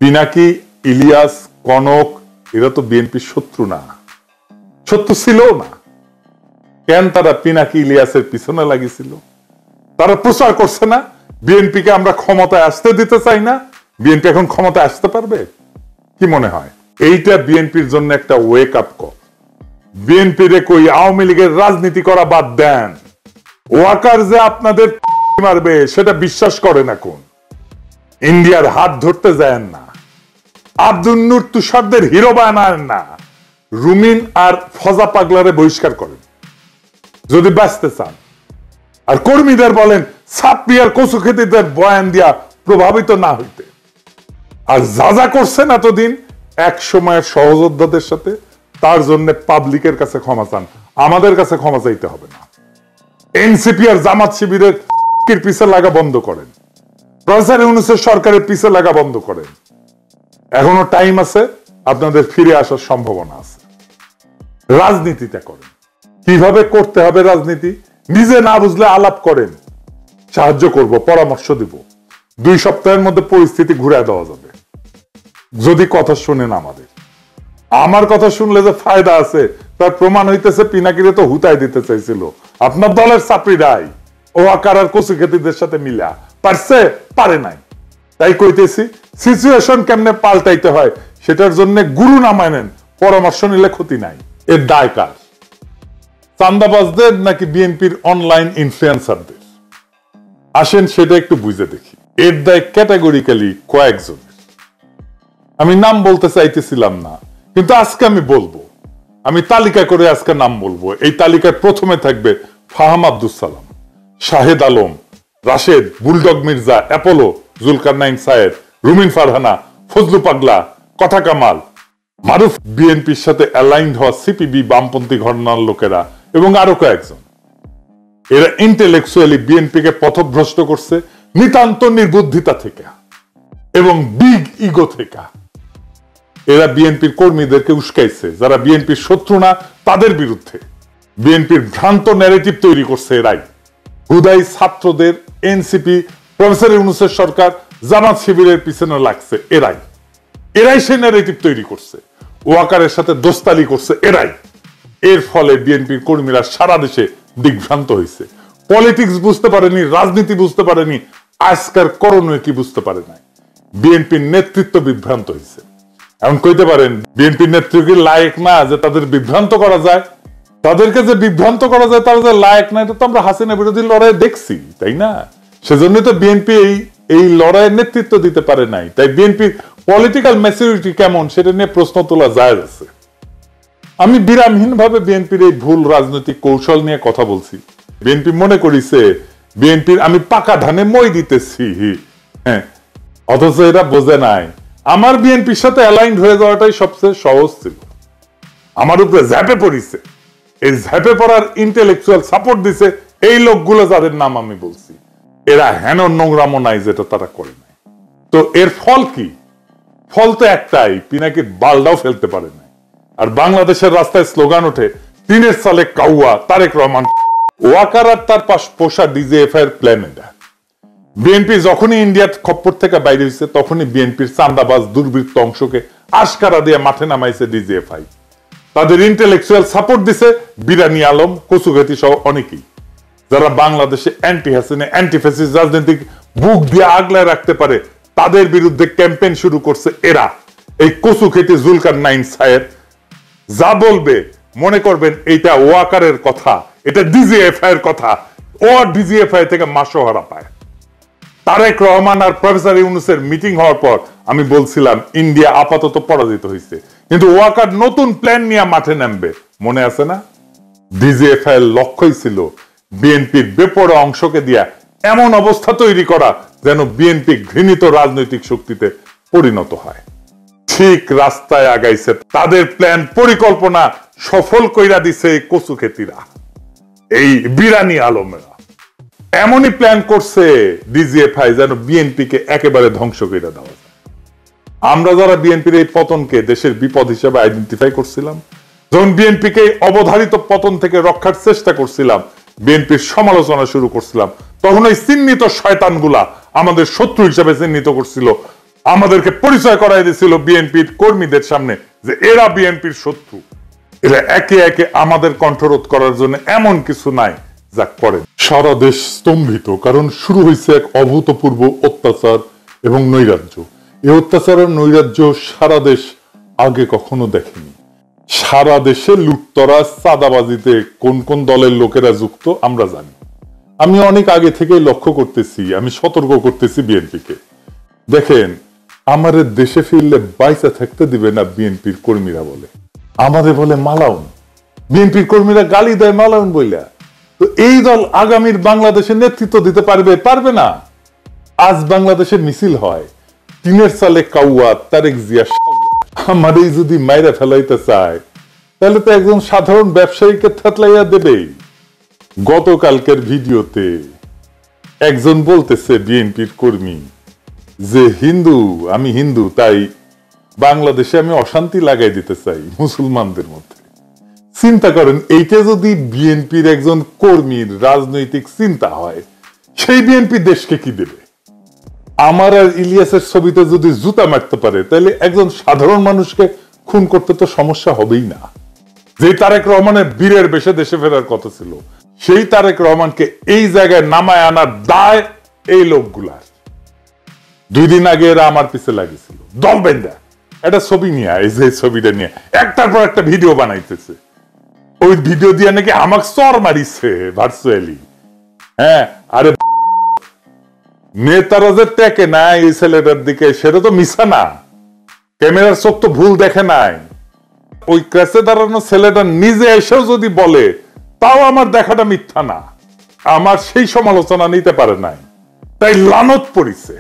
পিনাকি, ইলিয়াস, কনক এরা তো বিএনপির শত্রু না, শত্রু ছিল না। কেন তারা পিনাকি ইলিয়াসের পিছনে লাগিয়েছিল? তারা প্রচার করছে না বিএনপিকে আমরা ক্ষমতায় আসতে দিতে চাই না। বিএনপি এখন ক্ষমতায় আসতে পারবে? কি মনে হয়? এইটা বিএনপির জন্য একটা ওয়েক আপ কল। বিএনপি রে কই আওয়ামী লীগের রাজনীতি করা বাদ দেন, ওয়াকার যে আপনাদের মারবে সেটা বিশ্বাস করে না। কোন ইন্ডিয়ার হাত ধরতে যায় না, আব্দুল নূর তুষারদের হিরো বানায় না, রুমিন আর ফজা পাগলারে বহিষ্কার করেন যদি বাঁচতে চান। আর কর্মীদের বলেন সাতপিয়ার কচু খেতিদের বয়ান দিয়া প্রভাবিত না হইতে। আর যা যা করছেন এতদিন এক সময়ের সহযোদ্ধাদের সাথে, তার জন্য পাবলিকের কাছে ক্ষমা চান, আমাদের কাছে ক্ষমা চাইতে হবে না। এনসিপি আর জামাত শিবিরের পিছে লাগা বন্ধ করেন, প্রফেসর ইউনূসের সরকারের পিছে লাগা বন্ধ করেন। এখনো টাইম আছে, আপনাদের ফিরে আসার সম্ভাবনা আছে। রাজনীতিটা করেন, কিভাবে করতে হবে রাজনীতি নিজে না বুঝলে আলাপ করেন, সাহায্য করব, পরামর্শ দিব। 2 সপ্তাহের মধ্যে পরিস্থিতি ঘুরে দেওয়া যাবে যদি কথা শুনেন আমাদের। আমার কথা শুনলে যে ফায়দা আছে তার প্রমাণ হইতেছে পিনাকিরে তো হুতায় দিতে চাইছিল আপনার দলের চাপড়িরাই, ও আকার আর কচু খেতিদের সাথে মিলা। পারছে? পারে নাই। তাই কইতেছি সিচুয়েশন কেমনে পাল্টাইতে হয় সেটার জন্য গুরু না মানেন, পরামর্শ নিলে ক্ষতি নাই। এর দায় কার? চান্দাবাজদের নাকি বিএনপির অনলাইন ইনফ্লুয়েন্সারদের? আসেন সেটা একটু বুঝে দেখি। এর দায় ক্যাটাগরিক্যালি কয়েকজনের। আমি নাম বলতে চাইতেছিলাম না, কিন্তু আজকে আমি বলবো। আমি তালিকা করে আজকে নাম বলবো। এই তালিকার প্রথমে থাকবে ফাহাম আব্দুল সালাম, শাহেদ আলম, রাশেদ, বুলডগ মির্জা, অ্যাপোলো, জুলকারনাইন সায়েদ, রুমিন ফারহানা, ফজলু পাগলা, কথা কামাল, মারুফ, বিএনপির সাথে অ্যালাইন্ড হওয়া সিপিবি বামপন্থী ঘটনার লোকেরা এবং আরো কয়েকজন। এরা ইন্টেলেকচুয়ালি বিএনপিকে পথভ্রষ্ট করছে নিতান্ত নির্বুদ্ধিতা থেকে এবং বিগ ইগো থেকে। এরা বিএনপির কর্মীদেরকে উস্কাইছে, যারা বিএনপির শত্রু না তাদের বিরুদ্ধে। বিএনপির ভ্রান্ত ন্যারেটিভ তৈরি করছে এরাই। হুদাই ছাত্রদের, এনসিপি, প্রফেসর ইউনূসের সরকার, জামাত শিবিরের পিছনে লাগছে এরাই। এরাই সেই ন্যারেটিভ তৈরি করছে, ওয়াকারের সাথে দোস্তালি করছে এরাই। এর ফলে বিএনপির কর্মীরা সারা দেশে দিগ্ভ্রান্ত হয়েছে। পলিটিক্স বুঝতে পারেনি, রাজনীতি বুঝতে পারেনি, আজকার করণীয় কি বুঝতে পারে নাই। বিএনপির নেতৃত্ব বিভ্রান্ত হয়েছে। এখন কইতে পারেন বিএনপির নেতৃত্ব লায়ক না যে তাদের বিভ্রান্ত করা যায়? তাদেরকে যে বিভ্রান্ত করা যায় তারা যে লায়ক না, এটা তো আমরা হাসিনা বিরোধী লড়াই দেখছি, তাই না? সেজন্য তো বিএনপি এই লড়াইয়ের নেতৃত্ব দিতে পারে নাই। তাই বিএনপির পলিটিক্যাল ম্যাচুরিটি কেমন সেটা নিয়ে প্রশ্ন তোলা যায় আছে। আমি বিরামহীন ভাবে বিএনপির এই ভুল রাজনৈতিক কৌশল নিয়ে কথা বলছি। বিএনপি মনে করিছে বিএনপির আমি পাকা ধানে মই দিতেছি, হ্যাঁ, অথচ এরা বোঝে নাই আমার বিএনপির সাথে অ্যালাইন্ড হয়ে যাওয়াটাই সবচেয়ে সহজ ছিল। আমার উপরে ঝাঁপে পড়িছে। এই ঝাঁপে পড়ার ইন্টেলেকচুয়াল সাপোর্ট দিছে এই লোকগুলো যাদের নাম আমি বলছি। এরা হেন নোংরামো নাই যেটা তারা করে নাই। তো এর ফল কি? ফল তো একটাই, পিনাকির বালটাও ফেলতে পারে নাই। আর বাংলাদেশের রাস্তায় স্লোগান ওঠে তিনের সালে কাউয়া, তারেক রহমান। ওয়াকার আর তার পাশ পোষা ডিজিএফআই এর প্ল্যান এটা। বিএনপি যখনই ইন্ডিয়ার খপ্পর থেকে বাইরে হয়েছে তখনই বিএনপির চান্দাবাজ দুর্বৃত্ত অংশকে আশকারা দিয়ে মাঠে নামাইছে ডিজিএফআই। তাদের ইন্টেলেকচুয়াল সাপোর্ট দিছে বিরানি আলম, কচুঘাতি সহ অনেকেই, যারা বাংলাদেশে অ্যান্টি হাসিনা, অ্যান্টি ফ্যাসিস্ট রাজনৈতিক বুক দিয়ে আগলায় রাখতে পারে তাদের বিরুদ্ধে ক্যাম্পেইন শুরু করছে এরা। এই কচুখেতি জুলকারনাইন সায়েদ যা বলবে মনে করবেন এইটা ওয়াকারের কথা, এটা ডিজিএফআই এর কথা। ও ডিজিএফআই থেকে মাসোহারা পায়। তারেক রহমান আর প্রফেসর ইউনূসের মিটিং হওয়ার পর আমি বলছিলাম ইন্ডিয়া আপাতত পরাজিত হয়েছে, কিন্তু ওয়াকার নতুন প্ল্যান নিয়ে মাঠে নামবে, মনে আছে না? ডিজিএফআই এর লক্ষ্যই ছিল বিএনপির বেপরোয়া অংশকে দিয়া এমন অবস্থা তৈরি করা যেন বিএনপি ঘৃণিত রাজনৈতিক শক্তিতে পরিণত হয়। ঠিক রাস্তায় আগাইছে। তাদের প্ল্যান পরিকল্পনা সফল কইরা দিছে এই কচুখেতিরা, এই বিরানি আলমেরা। এমনই প্ল্যান করছে ডিজিএফআই যেন বিএনপি কে একেবারে ধ্বংস করে দেওয়া যায়। আমরা যারা বিএনপির এই পতনকে দেশের বিপদ হিসেবে আইডেন্টিফাই করছিলাম, যখন বিএনপি কে অবধারিত পতন থেকে রক্ষার চেষ্টা করছিলাম, বিএনপির সমালোচনা শুরু করছিলাম, তখন ওই চিহ্নিত শয়তানগুলা আমাদের শত্রু হিসেবে চিহ্নিত করছিল আমাদেরকে পরিচয় করাই দিয়েছিল বিএনপির কর্মীদের সামনে যে এরা বিএনপির শত্রু। এরা একে একে আমাদের কণ্ঠরোধ করার জন্য এমন কিছু নাই যা করেন। সারা দেশ স্তম্ভিত, কারণ শুরু হয়েছে এক অভূতপূর্ব অত্যাচার এবং নৈরাজ্য। এই অত্যাচার আর নৈরাজ্য সারা দেশ আগে কখনো দেখেনি। সারা দেশে লুটতরা চাঁদাবাজিতে কোন কোন দলের লোকেরা যুক্ত আমরা জানি। আমি অনেক আগে থেকেই লক্ষ্য করতেছি, আমি সতর্ক করতেছি বিএনপিকে। দেখেন, আমাদের দেশে ফিরলে বাইচা থাকতে দিবে না বিএনপির কর্মীরা বলে, আমাদের বলে মালাউন। বিএনপির কর্মীরা গালি দেয় মালাউন বইলা। তো এই দল আগামীর বাংলাদেশের নেতৃত্ব দিতে পারবে না। আজ বাংলাদেশের মিছিল হয়, টিনের সালে কাউয়া, তারেক জিয়া, আমারই যদি মাইরা ফেলাইতে চায় তাহলে তো একজন সাধারণ ব্যবসায়ীকে থাতলাইয়া দেবেই। গতকালকের ভিডিওতে একজন বলতেছে বিএনপির কর্মী যে আমি হিন্দু, তাই বাংলাদেশে আমি অশান্তি লাগাই দিতে চাই মুসলমানদের মধ্যে। চিন্তা করেন, এইটা যদি বিএনপির একজন কর্মীর রাজনৈতিক চিন্তা হয়, সেই বিএনপি দেশকে কি দেবে? আমার আর ইলিয়াসের ছবিতে যদি জুতা মারতে পারে, তাহলে একজন সাধারণ মানুষকে খুন করতে তো সমস্যা হবেই না। যে তারেক রহমানের বীরের বেশে দেশে ফেরার কথা ছিল, সেই তারেক রহমানকে এই জায়গায় নামায় আনার দায় এই লোকগুলার। 2 দিন আগে এরা আমার পিছে লাগিয়েছিল দল বেঁধে একটা ছবি নিয়ে, এই যে ছবিটা নিয়ে একটার পর একটা ভিডিও বানাইতেছে। ওই ভিডিও দিয়ে নাকি আমাকে চর মারিছে ভার্চুয়ালি। হ্যাঁ, আরে নেতারা যে টেকে না এই ছেলেটার দিকে, সেটা তো মিশা না। ক্যামেরার চোখ তো ভুল দেখে নাই। ওই ক্রেসে দাঁড়ানো ছেলেটা নিজে এসেও যদি বলে, তাও আমার দেখাটা মিথ্যা না। আমার সেই সমালোচনা নিতে পারে নাই, তাই লানত পড়িছে।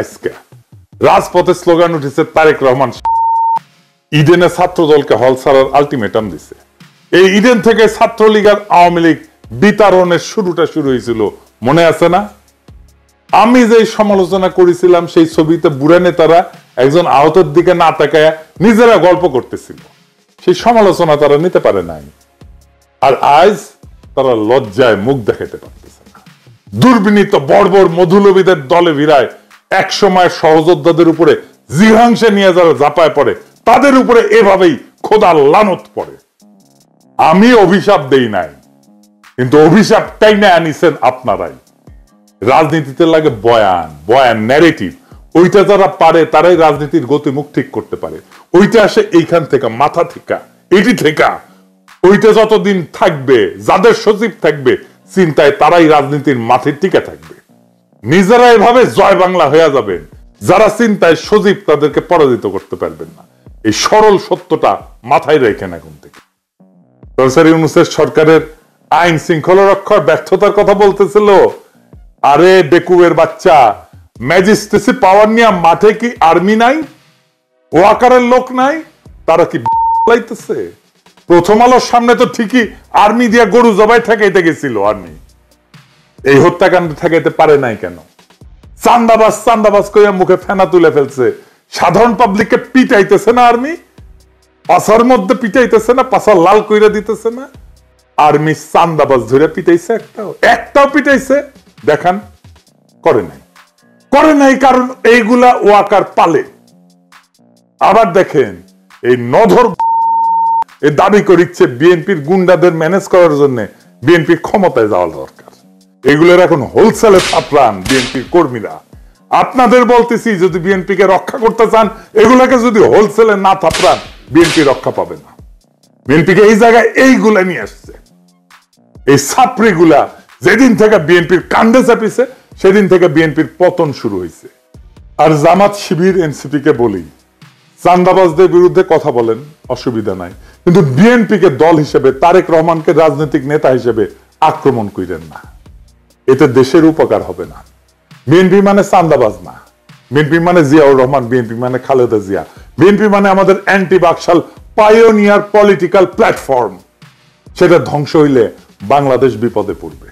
আজকে রাজপথে স্লোগান উঠেছে তারেক রহমান। ইডেনে ছাত্র দলকে হল ছাড়ার আলটিমেটাম দিছে। এই ইডেন থেকে ছাত্রলীগ আর আওয়ামী লীগ বিতাড়নের শুরুটা শুরু হয়েছিল, মনে আছে না? আমি যে সমালোচনা করেছিলাম, সেই ছবিতে বুড়া নেতারা একজন আহতের দিকে না তাকায় নিজেরা গল্প করতেছিল। সেই সমালোচনা তারা নিতে পারে নাই। আর আজ তারা লজ্জায় মুখ দেখাতে পারতেছে না। দুর্বিনীত বর্বর মধুলবীদের দলে ভিড়ায় এক সময় সহযোদ্ধাদের উপরে জিহাংসে নিয়ে যারা ঝাঁপায় পড়ে, তাদের উপরে এভাবেই খোদার লানত পড়ে। আমি অভিশাপ দেই নাই, কিন্তু অভিশাপটাই না আনিছেন আপনারাই। রাজনীতিতে লাগে বয়ান ন্যারেটিভ। ওইটা যারা পারে তারাই রাজনীতির গতিমুখ ঠিক করতে পারে। ওইটা আসে এইখান থেকে, মাথা থেকে, এটি থেকে। ওইটা যতদিন থাকবে, যাদের সচিব থাকবে চিন্তায়, তারাই রাজনীতির মাঠে টিকে থাকবে। নিজেরা এভাবে জয় বাংলা হয়ে যাবেন, যারা চিন্তায় সজীব তাদেরকে পরাজিত করতে পারবেন না। এই সরল সত্যটা মাথায় রেখেন এখন থেকে। প্রফেসর ইউনূসের সরকারের আইন শৃঙ্খলা রক্ষার ব্যর্থতার কথা বলতেছিল। আরে বেকুবের বাচ্চা, ম্যাজিস্ট্রেসি পাওয়ার নিয়ে মাঠে কি আর্মি নাই? ওয়াকারের লোক নাই? তারা কি লাইতেছে? প্রথম আলোর সামনে তো ঠিকই আর্মি দিয়ে গরু জবাই ঠেকাইতে গেছিল। আর্মি এই হত্যাকাণ্ড ঠেকাইতে পারে নাই কেন? চান্দাবাজ কইয়া মুখে ফেনা তুলে ফেলছে। সাধারণ পাবলিককে পিটাইতেছে না আর্মি? পাশার মধ্যে পিটাইতেছে না? পাশা লাল কইরা দিতেছে না? আর্মি চান্দাবাজ ধরে পিটাইছে? একটাও পিটাইছে দেখান? করে নাই, কারণ এইগুলা ওয়াকার পালে। আবার দেখেন, এই নধর দাবি করিচ্ছে বিএনপির গুন্ডাদের ম্যানেজ করার জন্য বিএনপির ক্ষমতায় যাওয়া দরকার। এগুলোর এখন হোলসেলে থাপড়ান বিএনপির কর্মীরা। আপনাদের বলতেছি, যদি বিএনপি কে রক্ষা করতে চান, এগুলাকে যদি হোলসেলে না থাপড়ান, বিএনপি রক্ষা পাবে না। বিএনপি কে এই জায়গায় এইগুলা নিয়ে আসছে। এই ছাত্রীগুলা যেদিন থেকে বিএনপির কান্দে চাপিছে, সেদিন থেকে বিএনপির পতন শুরু হয়েছে। আর জামাত শিবির এনসিপি কে বলি, চান্দাবাজদের বিরুদ্ধে কথা বলেন, অসুবিধা নাই, কিন্তু বিএনপি কে দল হিসেবে, তারেক রহমানকে রাজনৈতিক নেতা হিসেবে আক্রমণ করেন না। এতে দেশের উপকার হবে না। বিএনপি মানে চান্দাবাজ না, বিএনপি মানে জিয়াউর রহমান, বিএনপি মানে খালেদা জিয়া, বিএনপি মানে আমাদের anti Baksal pioneer political platform. সেটা ধ্বংস হইলে বাংলাদেশ বিপদে পড়বে।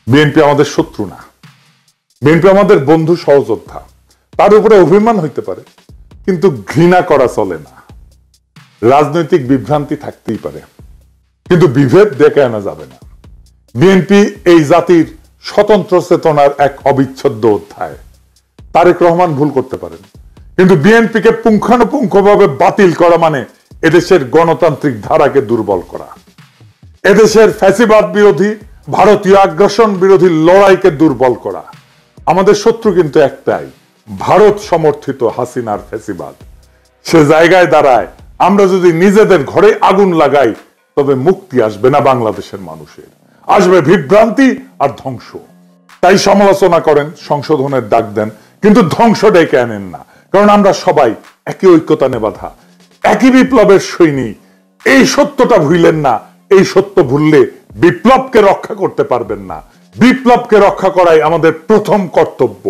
বিএনপি আমাদের শত্রু না, বিএনপি আমাদের বন্ধু সহযোদ্ধা। তার উপরে অভিমান হইতে পারে, কিন্তু ঘৃণা করা চলে না। রাজনৈতিক বিভ্রান্তি থাকতেই পারে, কিন্তু বিভেদ ডেকে আনা যাবে না। বিএনপি এই জাতির স্বতন্ত্র চেতনার এক অবিচ্ছেদ্য অধ্যায়। তারেক রহমান ভুল করতে পারেন, কিন্তু বিএনপিকে পুঙ্খানুপুঙ্খভাবে বাতিল করা মানে এদেশের গণতান্ত্রিক ধারাকে দুর্বল করা, এদেশের ফ্যাসিবাদ বিরোধী, ভারতীয় আগ্রাসন বিরোধী লড়াইকে দুর্বল করা। আমাদের শত্রু কিন্তু একটাই, ভারত সমর্থিত হাসিনার ফ্যাসিবাদ। সে জায়গায় দাঁড়ায় আমরা যদি নিজেদের ঘরে আগুন লাগাই, তবে মুক্তি আসবে না বাংলাদেশের মানুষের, আসবে বিভ্রান্তি আর ধ্বংস। তাই সমালোচনা করেন, সংশোধনের ডাক দেন, কিন্তু ধ্বংস ডেকে আনেন না। কারণ আমরা সবাই একই ঐক্যতানে বাঁধা, একই বিপ্লবের সৈনিক। এই সত্যটা ভুলেন না। এই সত্য ভুললে বিপ্লবকে রক্ষা করতে পারবেন না। বিপ্লবকে রক্ষা করাই আমাদের প্রথম কর্তব্য।